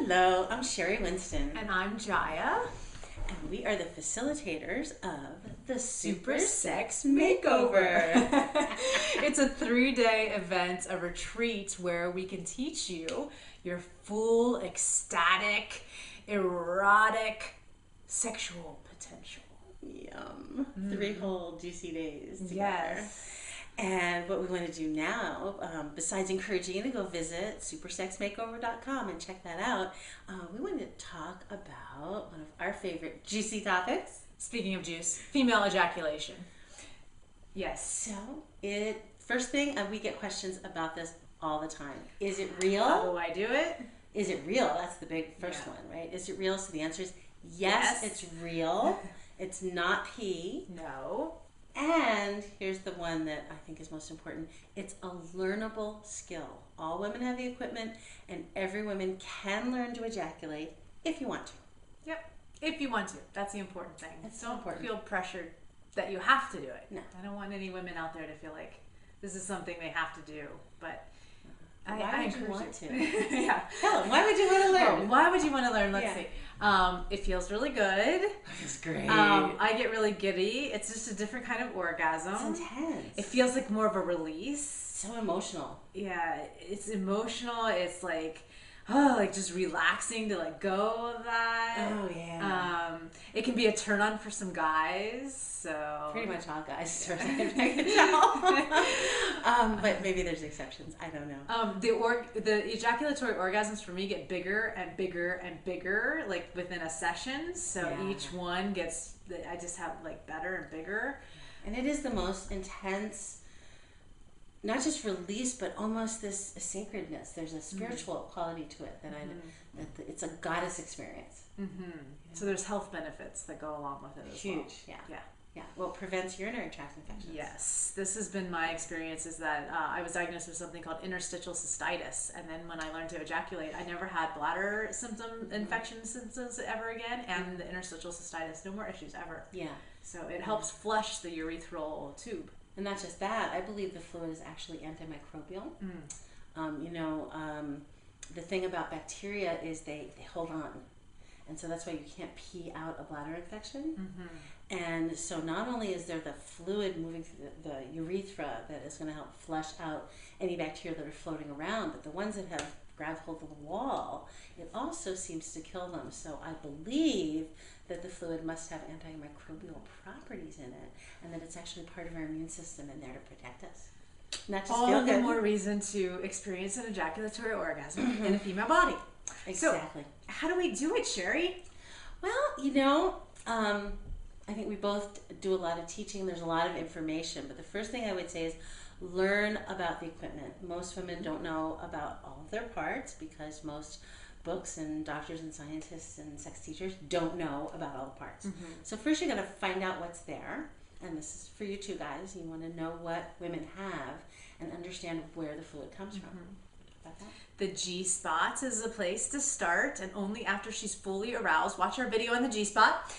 Hello, I'm Sherry Winston, And I'm Jaya. and we are the facilitators of the Super Sex Makeover. It's a 3-day event, a retreat where we can teach you your full, ecstatic, erotic, sexual potential. Yum. 3 whole juicy days together. Yes. And what we want to do now, besides encouraging you to go visit supersexmakeover.com and check that out, we want to talk about one of our favorite juicy topics. Speaking of juice, female ejaculation. Yes. So, first thing, we get questions about this all the time. Is it real? How do I do it? Is it real? That's the big first one, right? Is it real? So the answer is yes. It's real. It's not pee. No. And here's the one that I think is most important. It's a learnable skill. All women have the equipment, and every woman can learn to ejaculate if you want to. Yep. If you want to. That's the important thing. That's so Don't important. feel pressured that you have to do it. No. I don't want any women out there to feel like this is something they have to do. But Why I would you encourage want you. to? Yeah. Tell them, why would you want to learn? Oh, why would you want to learn? Let's Yeah. see. It feels really good. It's great. I get really giddy. It's just a different kind of orgasm. It's intense. It feels like more of a release. So emotional. Yeah, it's emotional. It's like, like just relaxing to let go of that. Oh, yeah. It can be a turn on for some guys. So Pretty much all guys, as far as I can tell. But maybe there's exceptions. I don't know. The ejaculatory orgasms for me get bigger and bigger and bigger, like within a session. So Yeah. each one gets, I just have like better and bigger. And it is the most intense, not just release, but almost this sacredness. There's a spiritual quality to it that it's a goddess experience. Mm-hmm. So there's health benefits that go along with it as well. Huge, yeah. Well, it prevents urinary tract infections. Yes, this has been my experience. Is that I was diagnosed with something called interstitial cystitis, and then when I learned to ejaculate, I never had bladder infection symptoms ever again, and the interstitial cystitis, no more issues ever. Yeah. So it helps flush the urethral tube. And not just that, I believe the fluid is actually antimicrobial. The thing about bacteria is they hold on. And so that's why you can't pee out a bladder infection. Mm-hmm. And so not only is there the fluid moving through the urethra that is going to help flush out any bacteria that are floating around, but the ones that have grabbed hold of the wall, it also seems to kill them. So I believe that the fluid must have antimicrobial properties in it, and that it's actually part of our immune system and there to protect us. Not just All feel the good. more reason to experience an ejaculatory orgasm in a female body. Exactly. So, how do we do it, Sherry? Well, I think we both do a lot of teaching. There's a lot of information, but the first thing I would say is learn about the equipment. Most women don't know about all of their parts because most books and doctors and scientists and sex teachers don't know about all the parts. Mm-hmm. So first you got to find out what's there, and this is for you two guys. You want to know what women have and understand where the fluid comes from. About that? The G-spot is a place to start, and only after she's fully aroused. Watch our video on the G-spot.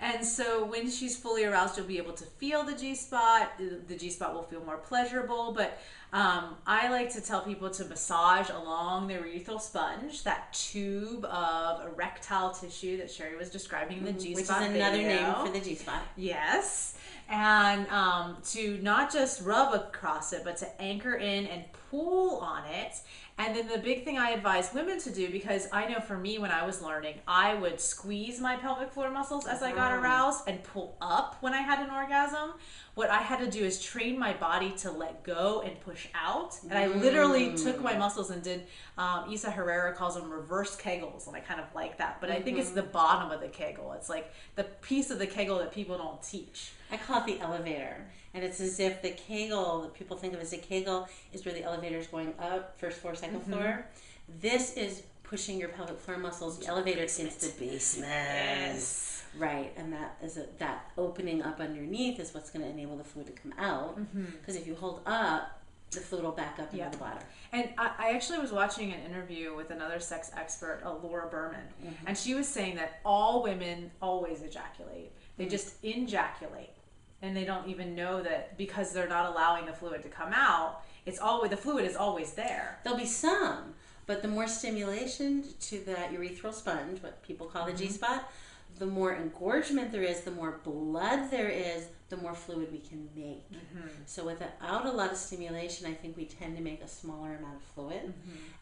And so when she's fully aroused, you'll be able to feel the G-spot. The G-spot will feel more pleasurable, but I like to tell people to massage along the urethral sponge, that tube of erectile tissue that Sherry was describing in the G-spot Which is another video. name for the G-spot. Yes. And to not just rub across it, but to anchor in and pull on it. And then the big thing I advise women to do, because I know for me when I was learning, I would squeeze my pelvic floor muscles as I got aroused and pull up when I had an orgasm. What I had to do is train my body to let go and push out. And I literally took my muscles and did, Isa Herrera calls them reverse kegels, and I kind of like that. But I think it's the bottom of the kegel. It's like the piece of the kegel that people don't teach. I call it the elevator. And it's as if the kegel, that people think of as a kegel, is where the elevator is going up, first floor, second floor. This is pushing your pelvic floor muscles. The elevator is the basement. Yes. Right, and that is that opening up underneath is what's going to enable the fluid to come out. Because if you hold up, the fluid will back up into the bladder. And I actually was watching an interview with another sex expert, Laura Berman, and she was saying that all women always ejaculate. They just injaculate. And they don't even know that because they're not allowing the fluid to come out, it's always, the fluid is always there. There'll be some, But the more stimulation to that urethral sponge, what people call the G-spot, the more engorgement there is, the more blood there is, the more fluid we can make. So without a lot of stimulation, I think we tend to make a smaller amount of fluid.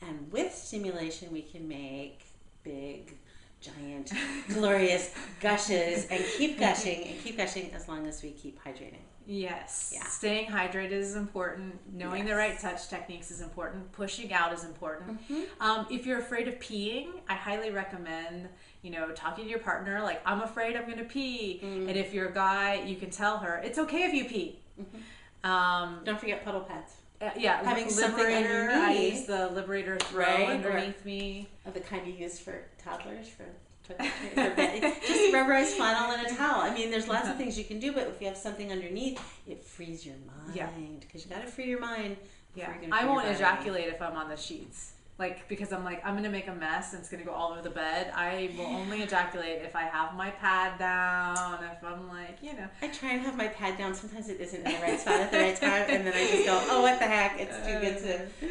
And with stimulation, we can make big, giant, glorious gushes and keep gushing as long as we keep hydrating. Yes. Yeah. Staying hydrated is important. Knowing the right touch techniques is important. Pushing out is important. If you're afraid of peeing, I highly recommend, talking to your partner, like, I'm afraid I'm going to pee. And if you're a guy, you can tell her, it's okay if you pee. Don't forget puddle pads. Having Liberator. I use the Liberator throw underneath me. The kind you use for toddlers, for just rubberized flannel and a towel. I mean, there's lots of things you can do, but if you have something underneath, it frees your mind. Because you got to free your mind. I won't ejaculate if I'm on the sheets. Because I'm going to make a mess and it's going to go all over the bed. I will only ejaculate if I have my pad down, if I'm I try and have my pad down. Sometimes it isn't in the right spot at the right time, and then I just go, oh, what the heck, it's too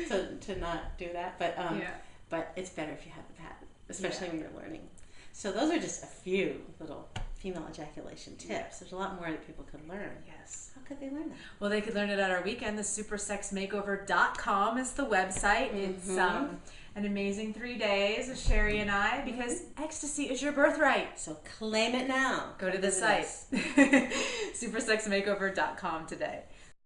good to not do that. But it's better if you have the pad, especially when you're learning. So those are just a few little female ejaculation tips. There's a lot more that people could learn. Yes. How could they learn that? Well, they could learn it at our weekend. The supersexmakeover.com is the website. It's an amazing 3 days with Sherry and I, because ecstasy is your birthright. So claim it now. Go to the site. supersexmakeover.com today.